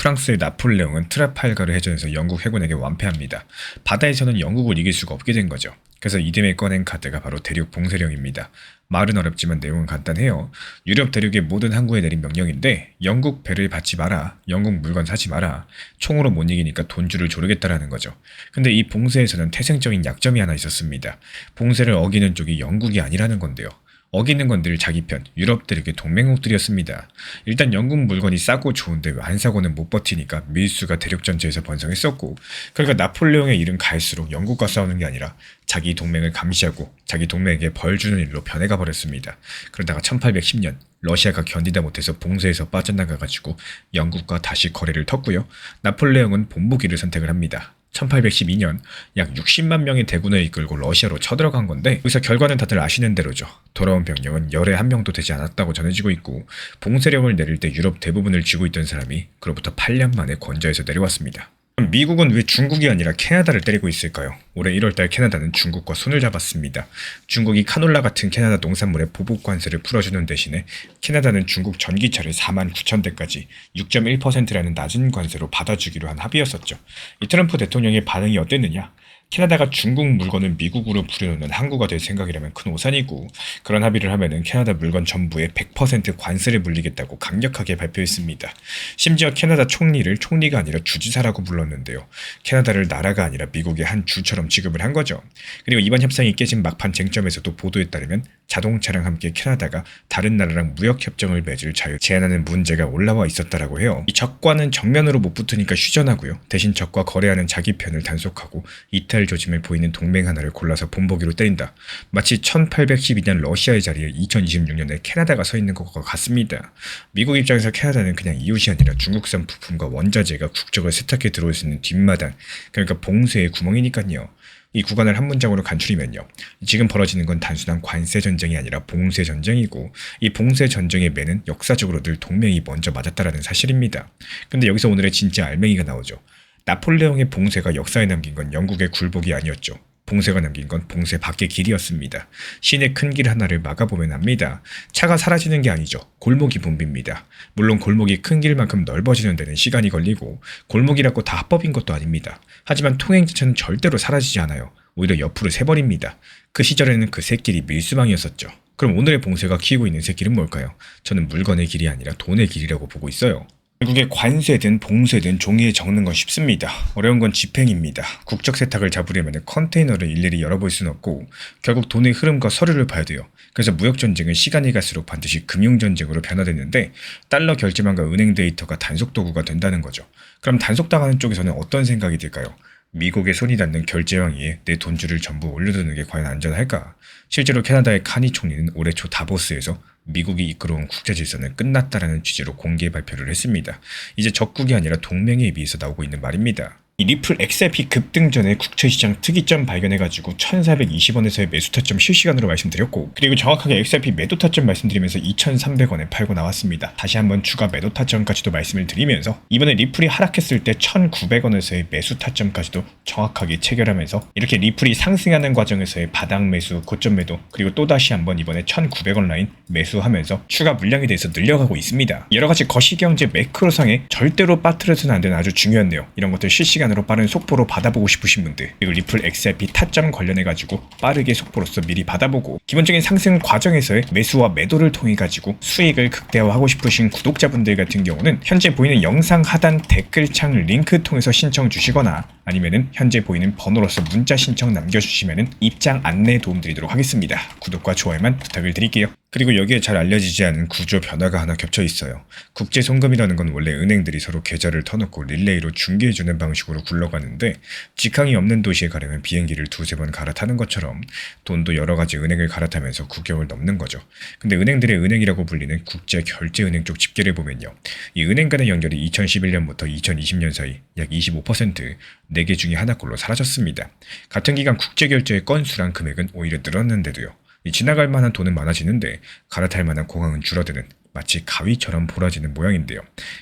Speaker 1: 프랑스의 나폴레옹은 트라팔가르 해전에서 영국 해군에게 완패합니다. 바다에서는 영국을 이길 수가 없게 된 거죠. 그래서 이듬해 꺼낸 카드가 바로 대륙 봉쇄령입니다. 말은 어렵지만 내용은 간단해요. 유럽 대륙의 모든 항구에 내린 명령인데 영국 배를 받지 마라, 영국 물건 사지 마라, 총으로 못 이기니까 돈줄을 조르겠다라는 거죠. 근데 이 봉쇄에서는 태생적인 약점이 하나 있었습니다. 봉쇄를 어기는 쪽이 영국이 아니라는 건데요. 어기는 건들 자기 편, 유럽 대륙의 동맹국들이었습니다. 일단 영국 물건이 싸고 좋은데 왜 안 사고는 못 버티니까 밀수가 대륙 전체에서 번성했었고, 그러니까 나폴레옹의 일은 갈수록 영국과 싸우는 게 아니라 자기 동맹을 감시하고 자기 동맹에게 벌 주는 일로 변해가 버렸습니다. 그러다가 1810년 러시아가 견디다 못해서 봉쇄에서 빠져나가가지고 영국과 다시 거래를 텄고요. 나폴레옹은 본보기를 선택을 합니다. 1812년 약 60만 명의 대군을 이끌고 러시아로 쳐들어간 건데, 여기서 결과는 다들 아시는 대로죠. 돌아온 병력은 열에 한 명도 되지 않았다고 전해지고 있고, 봉쇄령을 내릴 때 유럽 대부분을 쥐고 있던 사람이 그로부터 8년 만에 권좌에서 내려왔습니다. 그럼 미국은 왜 중국이 아니라 캐나다를 때리고 있을까요? 올해 1월달 캐나다는 중국과 손을 잡았습니다. 중국이 카놀라 같은 캐나다 농산물의 보복 관세를 풀어주는 대신에 캐나다는 중국 전기차를 49,000대까지 6.1%라는 낮은 관세로 받아주기로 한 합의였었죠. 이 트럼프 대통령의 반응이 어땠느냐? 캐나다가 중국 물건을 미국으로 부려놓는 항구가 될 생각이라면 큰 오산이고, 그런 합의를 하면은 캐나다 물건 전부에 100% 관세를 물리겠다고 강력하게 발표했습니다. 심지어 캐나다 총리를 총리가 아니라 주지사라고 불렀는데요. 캐나다를 나라가 아니라 미국의 한 주처럼 취급을 한 거죠. 그리고 이번 협상이 깨진 막판 쟁점에서도 보도에 따르면 자동차랑 함께 캐나다가 다른 나라랑 무역협정을 맺을 자유 제한하는 문제가 올라와 있었다라고 해요. 이 적과는 정면으로 못 붙으니까 휴전하고요. 대신 적과 거래하는 자기 편을 단속하고 이탈 조짐을 보이는 동맹 하나를 골라서 본보기로 때린다. 마치 1812년 러시아의 자리에 2026년에 캐나다가 서 있는 것과 같습니다. 미국 입장에서 캐나다는 그냥 이웃이 아니라 중국산 부품과 원자재가 국적을 세탁해 들어올 수 있는 뒷마당, 그러니까 봉쇄의 구멍이니까요. 이 구간을 한 문장으로 간추리면요. 지금 벌어지는 건 단순한 관세 전쟁이 아니라 봉쇄 전쟁이고, 이 봉쇄 전쟁의 매는 역사적으로 늘 동맹이 먼저 맞았다라는 사실입니다. 근데 여기서 오늘의 진짜 알맹이가 나오죠. 나폴레옹의 봉쇄가 역사에 남긴 건 영국의 굴복이 아니었죠. 봉쇄가 남긴 건 봉쇄 밖의 길이었습니다. 시내 큰 길 하나를 막아보면 압니다. 차가 사라지는 게 아니죠. 골목이 붐빕니다. 물론 골목이 큰 길만큼 넓어지는 데는 시간이 걸리고, 골목이라고 다 합법인 것도 아닙니다. 하지만 통행지차는 절대로 사라지지 않아요. 오히려 옆으로 새버립니다. 그 시절에는 그 새길이 밀수망이었었죠. 그럼 오늘의 봉쇄가 키우고 있는 새길은 뭘까요? 저는 물건의 길이 아니라 돈의 길이라고 보고 있어요. 결국에 관세든 봉쇄든 종이에 적는 건 쉽습니다. 어려운 건 집행입니다. 국적 세탁을 잡으려면 컨테이너를 일일이 열어볼 수는 없고, 결국 돈의 흐름과 서류를 봐야 돼요. 그래서 무역전쟁은 시간이 갈수록 반드시 금융전쟁으로 변화됐는데, 달러 결제망과 은행 데이터가 단속 도구가 된다는 거죠. 그럼 단속당하는 쪽에서는 어떤 생각이 들까요? 미국의 손이 닿는 결제왕 위에 내 돈줄을 전부 올려두는 게 과연 안전할까? 실제로 캐나다의 카니 총리는 올해 초 다보스에서 미국이 이끌어온 국제질서는 끝났다라는 취지로 공개 발표를 했습니다. 이제 적국이 아니라 동맹에 비해서 나오고 있는 말입니다. 이 리플 XRP 급등 전에 국채시장 특이점 발견해가지고 1420원에서의 매수 타점 실시간으로 말씀드렸고, 그리고 정확하게 XRP 매도 타점 말씀드리면서 2300원에 팔고 나왔습니다. 다시 한번 추가 매도 타점까지도 말씀을 드리면서 이번에 리플이 하락했을 때 1900원에서의 매수 타점까지도 정확하게 체결하면서 이렇게 리플이 상승하는 과정에서의 바닥 매수, 고점 매도, 그리고 또다시 한번 이번에 1900원 라인 매수하면서 추가 물량에 대해서 늘려가고 있습니다. 여러가지 거시경제 매크로상에 절대로 빠뜨려서는 안 되는 아주 중요한 내용, 이런 것들 실시간 으로 빠른 속보로 받아보고 싶으신 분들, 그리고 리플 XRP 타점 관련해가지고 빠르게 속보로서 미리 받아보고, 기본적인 상승 과정에서의 매수와 매도를 통해가지고 수익을 극대화하고 싶으신 구독자분들 같은 경우는 현재 보이는 영상 하단 댓글창 링크 통해서 신청 주시거나, 아니면은 현재 보이는 번호로서 문자 신청 남겨주시면은 입장 안내 도움드리도록 하겠습니다. 구독과 좋아요만 부탁을 드릴게요. 그리고 여기에 잘 알려지지 않은 구조 변화가 하나 겹쳐 있어요. 국제 송금이라는 건 원래 은행들이 서로 계좌를 터놓고 릴레이로 중개해주는 방식으로 굴러가는데, 직항이 없는 도시에 가려면 비행기를 두세 번 갈아타는 것처럼 돈도 여러 가지 은행을 갈아타면서 국경을 넘는 거죠. 근데 은행들의 은행이라고 불리는 국제결제은행 쪽 집계를 보면요. 이 은행 간의 연결이 2011년부터 2020년 사이 약 25%, 4개 중에 하나꼴로 사라졌습니다. 같은 기간 국제결제의 건수랑 금액은 오히려 늘었는데도요. 지나갈 만한 돈은 많아지는데 갈아탈 만한 공항은 줄어드는 마치 가위처럼 몰아지는 모양인데요.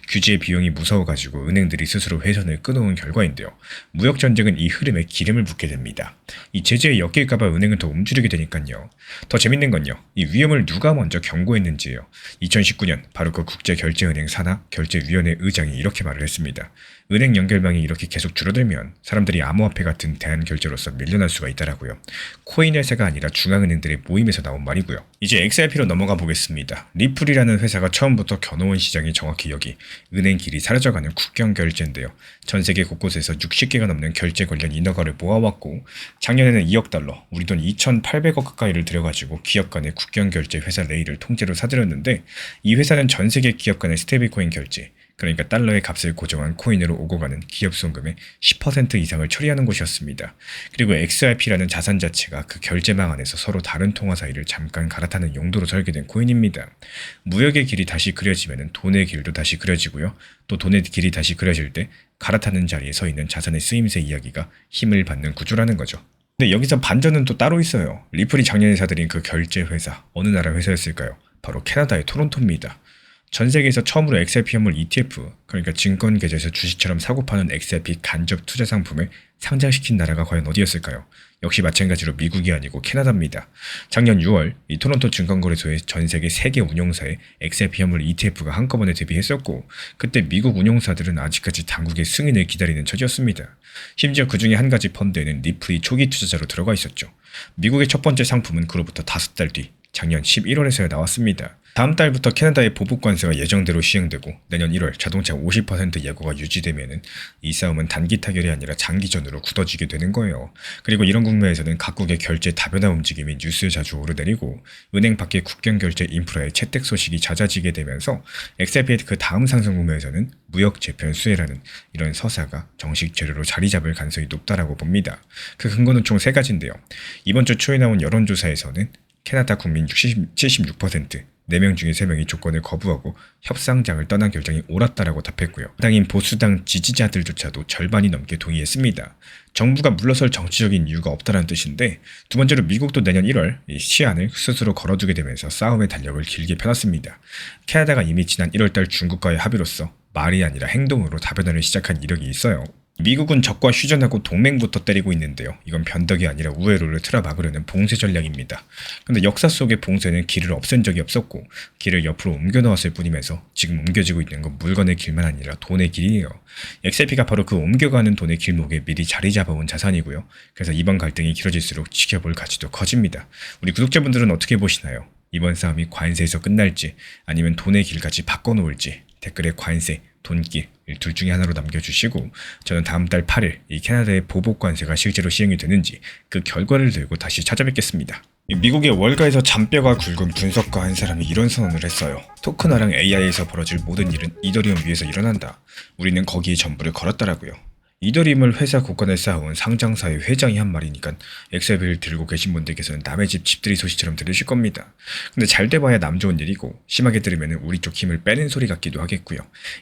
Speaker 1: 규제의 비용이 무서워가지고 은행들이 스스로 회선을 끊어온 결과인데요. 무역전쟁은 이 흐름에 기름을 붓게 됩니다. 이 제재에 엮일까봐 은행은 더 움츠리게 되니까요. 더 재밌는 건요. 이 위험을 누가 먼저 경고했는지예요. 2019년 바로 그 국제결제은행 산하 결제위원회 의장이 이렇게 말을 했습니다. 은행 연결망이 이렇게 계속 줄어들면 사람들이 암호화폐 같은 대안결제로서 밀려날 수가 있다라고요. 코인 회사가 아니라 중앙은행들의 모임에서 나온 말이고요. 이제 XRP로 넘어가 보겠습니다. 리플이라는 회사가 처음부터 겨누은 시장이 정확히 여기 은행 길이 사라져가는 국경 결제인데요. 전 세계 곳곳에서 60개가 넘는 결제 관련 인허가를 모아왔고 작년에는 2억 달러, 우리 돈 2,800억 가까이를 들여가지고 기업 간의 국경 결제 회사 레이를 통째로 사들였는데 이 회사는 전 세계 기업 간의 스테이블코인 결제, 그러니까 달러의 값을 고정한 코인으로 오고 가는 기업 송금의 10% 이상을 처리하는 곳이었습니다. 그리고 XRP라는 자산 자체가 그 결제망 안에서 서로 다른 통화 사이를 잠깐 갈아타는 용도로 설계된 코인입니다. 무역의 길이 다시 그려지면 돈의 길도 다시 그려지고요. 또 돈의 길이 다시 그려질 때 갈아타는 자리에 서 있는 자산의 쓰임새 이야기가 힘을 받는 구조라는 거죠. 근데 여기서 반전은 또 따로 있어요. 리플이 작년에 사들인 그 결제 회사, 어느 나라 회사였을까요? 바로 캐나다의 토론토입니다. 전 세계에서 처음으로 XRP 현물 ETF, 그러니까 증권 계좌에서 주식처럼 사고 파는 XRP 간접 투자 상품을 상장시킨 나라가 과연 어디였을까요? 역시 마찬가지로 미국이 아니고 캐나다입니다. 작년 6월 이 토론토 증권거래소의 전 세계 3개 운용사에 XRP 현물 ETF가 한꺼번에 데뷔했었고 그때 미국 운용사들은 아직까지 당국의 승인을 기다리는 처지였습니다. 심지어 그 중에 한 가지 펀드에는 리플이 초기 투자자로 들어가 있었죠. 미국의 첫 번째 상품은 그로부터 5달 뒤 작년 11월에서야 나왔습니다. 다음 달부터 캐나다의 보복 관세가 예정대로 시행되고 내년 1월 자동차 50% 예고가 유지되면은 이 싸움은 단기 타결이 아니라 장기전으로 굳어지게 되는 거예요. 그리고 이런 국면에서는 각국의 결제 다변화 움직임이 뉴스에 자주 오르내리고 은행 밖의 국경 결제 인프라의 채택 소식이 잦아지게 되면서 XRP의 그 다음 상승 국면에서는 무역 재편 수혜라는 이런 서사가 정식 재료로 자리 잡을 가능성이 높다라고 봅니다. 그 근거는 총 3가지인데요. 이번 주 초에 나온 여론조사에서는 캐나다 국민 76%, 4명 중에 3명이 조건을 거부하고 협상장을 떠난 결정이 옳았다라고 답했고요. 당인 보수당 지지자들조차도 절반이 넘게 동의했습니다. 정부가 물러설 정치적인 이유가 없다는 뜻인데 두 번째로 미국도 내년 1월 이 시한을 스스로 걸어두게 되면서 싸움의 달력을 길게 펴놨습니다. 캐나다가 이미 지난 1월달 중국과의 합의로서 말이 아니라 행동으로 다변화를 시작한 이력이 있어요. 미국은 적과 휴전하고 동맹부터 때리고 있는데요. 이건 변덕이 아니라 우회로를 틀어막으려는 봉쇄 전략입니다. 근데 역사 속의 봉쇄는 길을 없앤 적이 없었고 길을 옆으로 옮겨 놓았을 뿐이면서 지금 옮겨지고 있는 건 물건의 길만 아니라 돈의 길이에요. XRP가 바로 그 옮겨가는 돈의 길목에 미리 자리 잡아온 자산이고요. 그래서 이번 갈등이 길어질수록 지켜볼 가치도 커집니다. 우리 구독자분들은 어떻게 보시나요? 이번 싸움이 관세에서 끝날지 아니면 돈의 길까지 바꿔놓을지 댓글에 관세, 돈길 둘 중에 하나로 남겨주시고 저는 다음 달 8일 이 캐나다의 보복 관세가 실제로 시행이 되는지 그 결과를 들고 다시 찾아뵙겠습니다. 미국의 월가에서 잔뼈가 굵은 분석가 한 사람이 이런 선언을 했어요. 토큰화랑 AI에서 벌어질 모든 일은 이더리움 위에서 일어난다. 우리는 거기에 전부를 걸었다라고요. 이더리움을 회사 곳간에 쌓아온 상장사의 회장이 한 말이니까 XRP를 들고 계신 분들께서는 남의 집 집들이 소식처럼 들으실 겁니다. 근데 잘 돼봐야 남 좋은 일이고 심하게 들으면 우리 쪽 힘을 빼는 소리 같기도 하겠고요.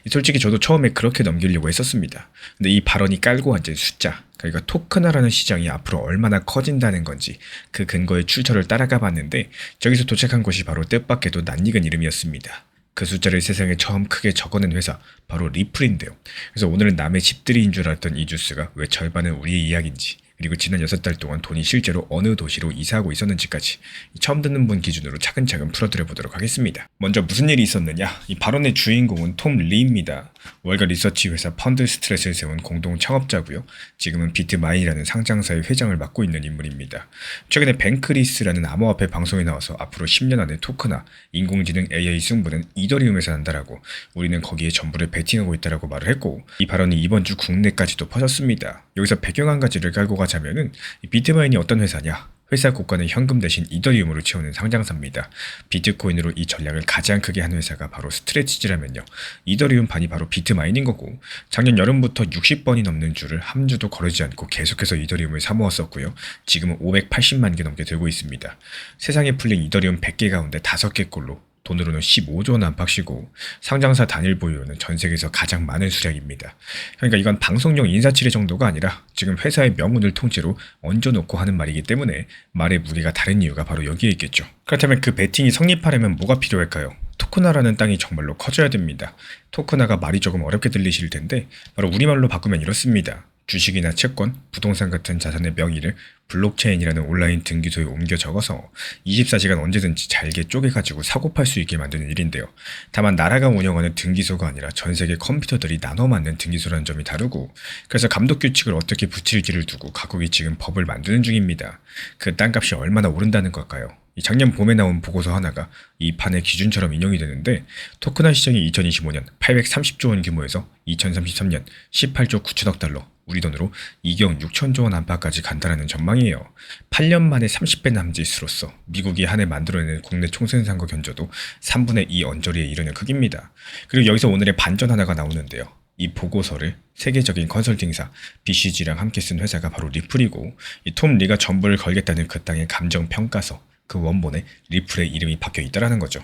Speaker 1: 솔직히 저도 처음에 그렇게 넘기려고 했었습니다. 근데 이 발언이 깔고 앉은 숫자, 그러니까 토큰화라는 시장이 앞으로 얼마나 커진다는 건지 그 근거의 출처를 따라가 봤는데 저기서 도착한 곳이 바로 뜻밖에도 낯익은 이름이었습니다. 그 숫자를 세상에 처음 크게 적어낸 회사 바로 리플인데요. 그래서 오늘은 남의 집들이인 줄 알았던 이 뉴스가 왜 절반은 우리의 이야기인지 그리고 지난 6달 동안 돈이 실제로 어느 도시로 이사하고 있었는지까지 처음 듣는 분 기준으로 차근차근 풀어드려 보도록 하겠습니다. 먼저 무슨 일이 있었느냐? 이 발언의 주인공은 톰 리입니다. 월가 리서치 회사 펀드 스트레스를 세운 공동 창업자고요. 지금은 비트마인이라는 상장사의 회장을 맡고 있는 인물입니다. 최근에 뱅크리스라는 암호화폐 방송에 나와서 앞으로 10년 안에 토큰화, 인공지능 AI 승부는 이더리움에서 난다라고 우리는 거기에 전부를 베팅하고 있다라고 말을 했고 이 발언이 이번 주 국내까지도 퍼졌습니다. 여기서 배경 한 가지를 깔고 가자면은 비트마인이 어떤 회사냐? 회사 고가는 현금 대신 이더리움으로 채우는 상장사입니다. 비트코인으로 이 전략을 가장 크게 한 회사가 바로 스트레치즈라면요. 이더리움 반이 바로 비트마인인 거고 작년 여름부터 60번이 넘는 줄을 한 주도 거르지 않고 계속해서 이더리움을 사모았었고요. 지금은 580만 개 넘게 들고 있습니다. 세상에 풀린 이더리움 100개 가운데 5개 꼴로 돈으로는 15조 원 안팎이고 상장사 단일 보유로는 전 세계에서 가장 많은 수량입니다. 그러니까 이건 방송용 인사치레 정도가 아니라 지금 회사의 명운을 통째로 얹어놓고 하는 말이기 때문에 말의 무게가 다른 이유가 바로 여기에 있겠죠. 그렇다면 그 베팅이 성립하려면 뭐가 필요할까요? 토크나라는 땅이 정말로 커져야 됩니다. 토크나가 말이 조금 어렵게 들리실 텐데 바로 우리말로 바꾸면 이렇습니다. 주식이나 채권, 부동산 같은 자산의 명의를 블록체인이라는 온라인 등기소에 옮겨 적어서 24시간 언제든지 잘게 쪼개가지고 사고 팔 수 있게 만드는 일인데요. 다만 나라가 운영하는 등기소가 아니라 전 세계 컴퓨터들이 나눠 만든 등기소라는 점이 다르고, 그래서 감독 규칙을 어떻게 붙일지를 두고 각국이 지금 법을 만드는 중입니다. 그 땅값이 얼마나 오른다는 걸까요? 작년 봄에 나온 보고서 하나가 이 판의 기준처럼 인용이 되는데, 토크나 시장이 2025년 830조 원 규모에서 2033년 18조 9천억 달러, 우리 돈으로 2경 6천조 원 안팎까지 간다라는 전망이에요. 8년 만에 30배 남짓으로서 미국이 한 해 만들어내는 국내 총생산과 견줘도 3분의 2 언저리에 이르는 크기입니다. 그리고 여기서 오늘의 반전 하나가 나오는데요. 이 보고서를 세계적인 컨설팅사 BCG랑 함께 쓴 회사가 바로 리플이고, 이 톰 리가 전부를 걸겠다는 그 땅의 감정평가서, 그 원본에 리플의 이름이 박혀 있다라는 거죠.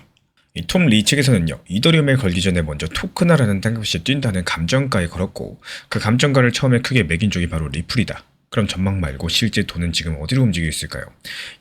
Speaker 1: 이 톰 리 측에서는요, 이더리움에 걸기 전에 먼저 토크나라는 땅값이 뛴다는 감정가에 걸었고, 그 감정가를 처음에 크게 매긴 쪽이 바로 리플이다. 그럼 전망 말고 실제 돈은 지금 어디로 움직여 있을까요?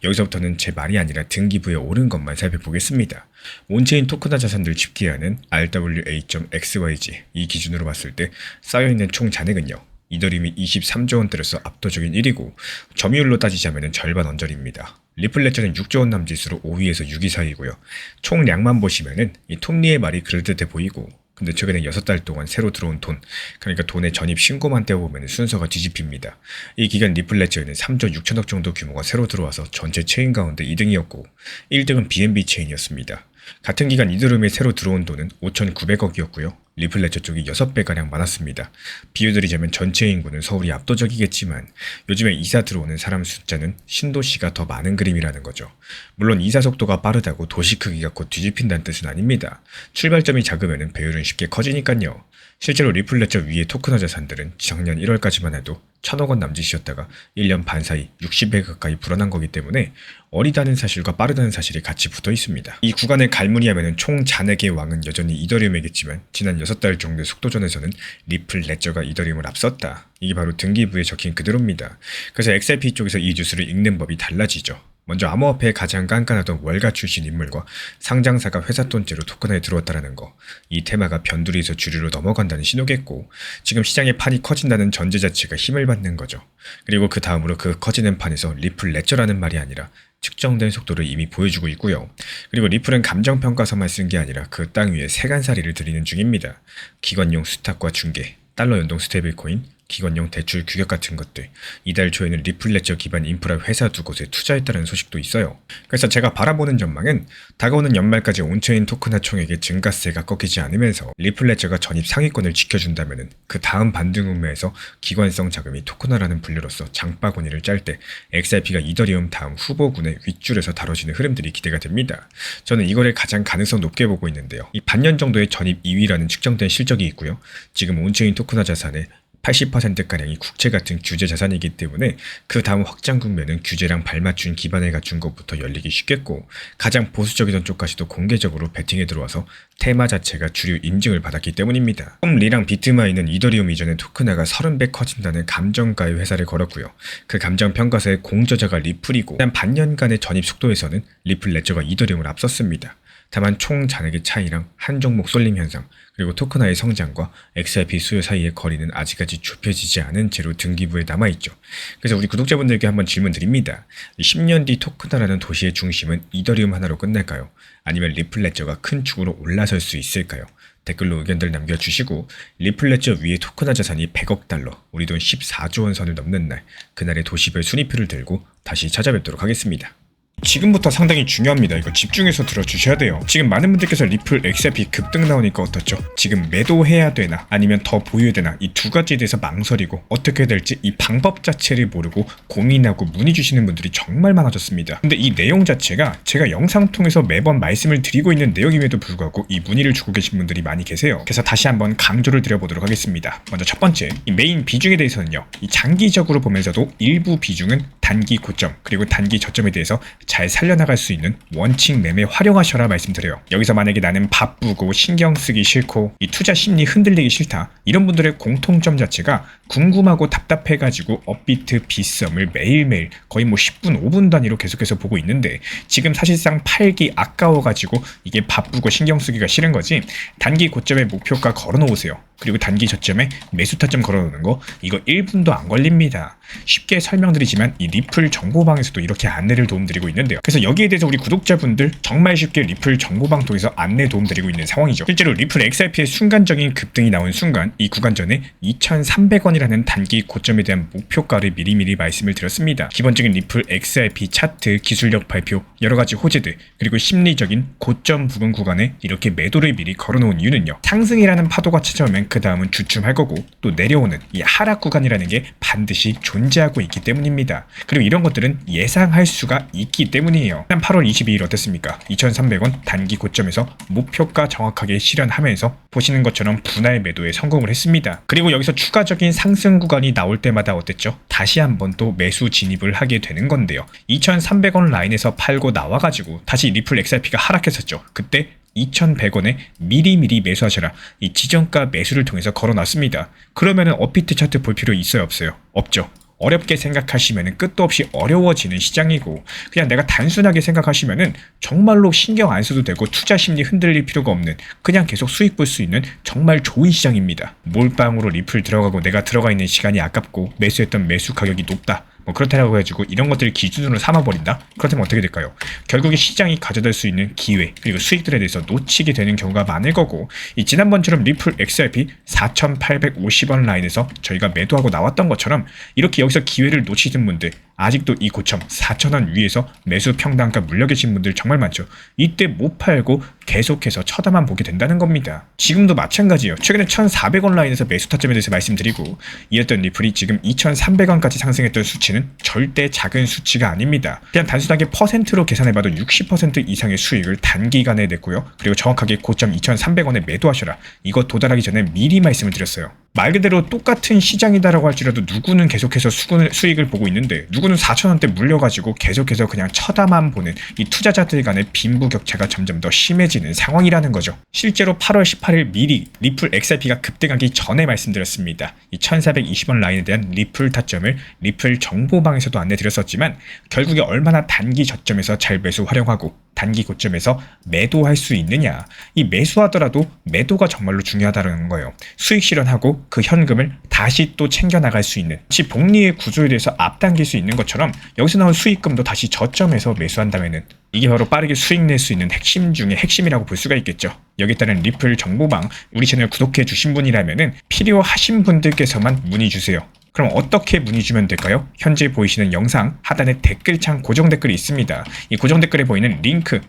Speaker 1: 여기서부터는 제 말이 아니라 등기부에 오른 것만 살펴보겠습니다. 온체인 토크나 자산들 집계하는 RWA.XYZ 이 기준으로 봤을 때 쌓여있는 총 잔액은요, 이더리움이 23조 원대로서 압도적인 1위고, 점유율로 따지자면 절반 언저리입니다. 리플 레저는 6조 원 남짓으로 5위에서 6위 사이고요. 총량만 보시면은 이 톰리의 말이 그럴듯해 보이고, 근데 최근에 6달 동안 새로 들어온 돈, 그러니까 돈의 전입 신고만 떼어보면 순서가 뒤집힙니다. 이 기간 리플 레저에는 3조 6천억 정도 규모가 새로 들어와서 전체 체인 가운데 2등이었고, 1등은 BNB 체인이었습니다. 같은 기간 이더리움에 새로 들어온 돈은 5,900억이었고요. 리플 레저 쪽이 6배가량 많았습니다. 비유드리자면 전체 인구는 서울이 압도적이겠지만 요즘에 이사 들어오는 사람 숫자는 신도시가 더 많은 그림이라는 거죠. 물론 이사 속도가 빠르다고 도시 크기가 곧 뒤집힌다는 뜻은 아닙니다. 출발점이 작으면 배율은 쉽게 커지니까요. 실제로 리플 레저 위의 토크나 자산들은 작년 1월까지만 해도 1,000억 원 남짓이었다가 1년 반 사이 60배 가까이 불어난 거기 때문에 어리다는 사실과 빠르다는 사실이 같이 붙어 있습니다. 이 구간을 갈무리하면 총 잔액의 왕은 여전히 이더리움이겠지만 지난 6달 정도의 속도전에서는 리플 레저가 이더리움을 앞섰다. 이게 바로 등기부에 적힌 그대로입니다. 그래서 XRP 쪽에서 이 뉴스를 읽는 법이 달라지죠. 먼저 암호화폐의 가장 깐깐하던 월가 출신 인물과 상장사가 회사 돈째로 토큰에 들어왔다는 거, 이 테마가 변두리에서 주류로 넘어간다는 신호겠고, 지금 시장의 판이 커진다는 전제 자체가 힘을 받는 거죠. 그리고 그 다음으로 그 커지는 판에서 리플 레저라는 말이 아니라 측정된 속도를 이미 보여주고 있고요. 그리고 리플은 감정평가서만 쓴 게 아니라 그 땅 위에 세간살이를 들이는 중입니다. 기관용 수탁과 중개, 달러 연동 스테이블코인, 기관용 대출 규격 같은 것들, 이달 초에는 리플 레저 기반 인프라 회사 두 곳에 투자했다는 소식도 있어요. 그래서 제가 바라보는 전망은 다가오는 연말까지 온체인 토크나 총액의 증가세가 꺾이지 않으면서 리플 레저가 전입 상위권을 지켜준다면 그 다음 반등 운매에서 기관성 자금이 토크나라는 분류로서 장바구니를 짤 때 XRP가 이더리움 다음 후보군의 윗줄에서 다뤄지는 흐름들이 기대가 됩니다. 저는 이거를 가장 가능성 높게 보고 있는데요. 이 반년 정도의 전입 2위라는 측정된 실적이 있고요. 지금 온체인 토크나 자산의 80%가량이 국채 같은 규제 자산이기 때문에 그 다음 확장 국면은 규제랑 발맞춘 기반을 갖춘 것부터 열리기 쉽겠고, 가장 보수적이던 쪽까지도 공개적으로 베팅에 들어와서 테마 자체가 주류 인증을 받았기 때문입니다. 톰 리랑 비트마인은 이더리움 이전에 토크나가 30배 커진다는 감정가의 회사를 걸었고요. 그 감정평가서의 공저자가 리플이고, 단 반년간의 전입 속도에서는 리플 레저가 이더리움을 앞섰습니다. 다만 총 잔액의 차이랑 한 종목 쏠림 현상, 그리고 토크나의 성장과 XRP 수요 사이의 거리는 아직까지 좁혀지지 않은 채로 등기부에 남아있죠. 그래서 우리 구독자분들께 한번 질문 드립니다. 10년 뒤 토크나라는 도시의 중심은 이더리움 하나로 끝날까요? 아니면 리플 레저가 큰 축으로 올라설 수 있을까요? 댓글로 의견들 남겨주시고, 리플 레저 위에 토크나 자산이 100억 달러, 우리 돈 14조 원 선을 넘는 날, 그날의 도시별 순위표를 들고 다시 찾아뵙도록 하겠습니다. 지금부터 상당히 중요합니다. 이거 집중해서 들어주셔야 돼요. 지금 많은 분들께서 리플 XRP 급등 나오니까 어떻죠? 지금 매도해야 되나 아니면 더 보유해야 되나, 이 두 가지에 대해서 망설이고 어떻게 해야 될지 이 방법 자체를 모르고 고민하고 문의 주시는 분들이 정말 많아졌습니다. 근데 이 내용 자체가 제가 영상 통해서 매번 말씀을 드리고 있는 내용임에도 불구하고 이 문의를 주고 계신 분들이 많이 계세요. 그래서 다시 한번 강조를 드려보도록 하겠습니다. 먼저 첫 번째, 이 메인 비중에 대해서는요, 이 장기적으로 보면서도 일부 비중은 단기 고점 그리고 단기 저점에 대해서 잘 살려나갈 수 있는 원칙 매매 활용하셔라 말씀드려요. 여기서 만약에 나는 바쁘고 신경 쓰기 싫고 이 투자 심리 흔들리기 싫다, 이런 분들의 공통점 자체가 궁금하고 답답해가지고 업비트 빗썸을 매일매일 거의 뭐 10분 5분 단위로 계속해서 보고 있는데, 지금 사실상 팔기 아까워가지고 이게 바쁘고 신경 쓰기가 싫은 거지, 단기 고점에 목표가 걸어놓으세요. 그리고 단기 저점에 매수 타점 걸어놓는 거, 이거 1분도 안 걸립니다. 쉽게 설명드리지만 이 리플 정보방에서도 이렇게 안내를 도움드리고 있는데요. 그래서 여기에 대해서 우리 구독자분들 정말 쉽게 리플 정보방 통해서 안내 도움드리고 있는 상황이죠. 실제로 리플 XRP의 순간적인 급등이 나온 순간 이 구간 전에 2,300원이라는 단기 고점에 대한 목표가를 미리미리 말씀을 드렸습니다. 기본적인 리플 XRP 차트, 기술력 발표, 여러가지 호재들, 그리고 심리적인 고점 부근 구간에 이렇게 매도를 미리 걸어놓은 이유는요, 상승이라는 파도가 찾아오면 그 다음은 주춤할 거고, 또 내려오는 이 하락 구간이라는 게 반드시 존재하고 있기 때문입니다. 그리고 이런 것들은 예상할 수가 있기 때문이에요. 8월 22일 어땠습니까? 2,300원 단기 고점에서 목표가 정확하게 실현하면서 보시는 것처럼 분할 매도에 성공을 했습니다. 그리고 여기서 추가적인 상승 구간이 나올 때마다 어땠죠? 다시 한번 또 매수 진입을 하게 되는 건데요. 2,300원 라인에서 팔고 나와가지고 다시 리플 XRP가 하락했었죠. 그때 2,100원에 미리미리 매수하셔라, 이 지정가 매수를 통해서 걸어놨습니다. 그러면은 업비트 차트 볼 필요 있어요, 없어요? 없죠. 어렵게 생각하시면은 끝도 없이 어려워지는 시장이고, 그냥 내가 단순하게 생각하시면은 정말로 신경 안 써도 되고 투자 심리 흔들릴 필요가 없는, 그냥 계속 수익 볼 수 있는 정말 좋은 시장입니다. 몰빵으로 리플 들어가고 내가 들어가 있는 시간이 아깝고 매수했던 매수 가격이 높다, 뭐 그렇다고 해가지고 이런 것들을 기준으로 삼아버린다? 그렇다면 어떻게 될까요? 결국에 시장이 가져다 수 있는 기회, 그리고 수익들에 대해서 놓치게 되는 경우가 많을 거고, 이 지난번처럼 리플 XRP 4,850원 라인에서 저희가 매도하고 나왔던 것처럼 이렇게 여기서 기회를 놓치신 분들, 아직도 이 고점 4,000원 위에서 매수 평단가 물려 계신 분들 정말 많죠. 이때 못 팔고 계속해서 쳐다만 보게 된다는 겁니다. 지금도 마찬가지예요. 최근에 1,400원 라인에서 매수 타점에 대해서 말씀드리고, 이었던 리플이 지금 2,300원까지 상승했던 수치는 절대 작은 수치가 아닙니다. 그냥 단순하게 퍼센트로 계산해봐도 60% 이상의 수익을 단기간에 냈고요. 그리고 정확하게 고점 2,300원에 매도하셔라, 이거 도달하기 전에 미리 말씀을 드렸어요. 말 그대로 똑같은 시장이다라고 할지라도 누구는 계속해서 수익을 보고 있는데, 누구는 4,000원대 물려가지고 계속해서 그냥 쳐다만 보는 이 투자자들 간의 빈부격차가 점점 더 심해지는 상황이라는 거죠. 실제로 8월 18일 미리 리플 XRP가 급등하기 전에 말씀드렸습니다. 이 1,420원 라인에 대한 리플 타점을 리플 정보방에서도 안내드렸었지만, 결국에 얼마나 단기 저점에서 잘 매수 활용하고 단기 고점에서 매도할 수 있느냐, 이 매수하더라도 매도가 정말로 중요하다는 거예요. 수익 실현하고 그 현금을 다시 또 챙겨나갈 수 있는, 마치 복리의 구조에 대해서 앞당길 수 있는 것처럼 여기서 나온 수익금도 다시 저점에서 매수한다면은 이게 바로 빠르게 수익 낼 수 있는 핵심 중에 핵심이라고 볼 수가 있겠죠. 여기에 따른 리플 정보방 우리 채널 구독해 주신 분이라면은 필요하신 분들께서만 문의 주세요. 그럼 어떻게 문의 주면 될까요? 현재 보이시는 영상 하단에 댓글창 고정 댓글이 있습니다. 이 고정 댓글에 보이는 링크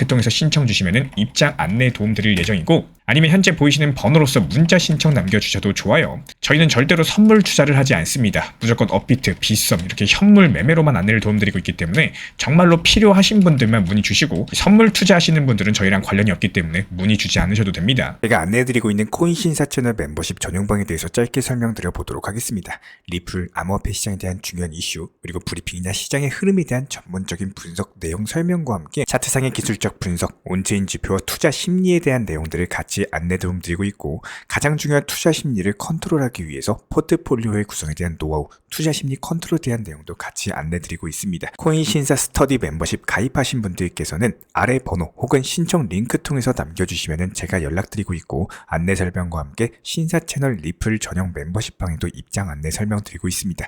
Speaker 1: 통해서 신청 주시면 입장 안내 도움 드릴 예정이고, 아니면 현재 보이시는 번호로서 문자 신청 남겨주셔도 좋아요. 저희는 절대로 선물 투자를 하지 않습니다. 무조건 업비트, 빗썸 이렇게 현물 매매로만 안내를 도움드리고 있기 때문에 정말로 필요하신 분들만 문의 주시고, 선물 투자하시는 분들은 저희랑 관련이 없기 때문에 문의 주지 않으셔도 됩니다.
Speaker 2: 제가 안내해드리고 있는 코인 신사 채널 멤버십 전용방에 대해서 짧게 설명드려 보도록 하겠습니다. 리플, 암호화폐 시장에 대한 중요한 이슈, 그리고 브리핑이나 시장의 흐름에 대한 전문적인 분석 내용 설명과 함께 차트상의 기술적 분석, 온체인 지표와 투자 심리에 대한 내용들을 같이 안내 도움드리고 있고, 가장 중요한 투자 심리를 컨트롤하기 위해서 포트폴리오의 구성에 대한 노하우, 투자 심리 컨트롤에 대한 내용도 같이 안내드리고 있습니다. 코인 신사 스터디 멤버십 가입하신 분들께서는 아래 번호 혹은 신청 링크 통해서 남겨주시면 제가 연락드리고 있고, 안내 설명과 함께 신사 채널 리플 전용 멤버십 방에도 입장 안내 설명드리고 있습니다.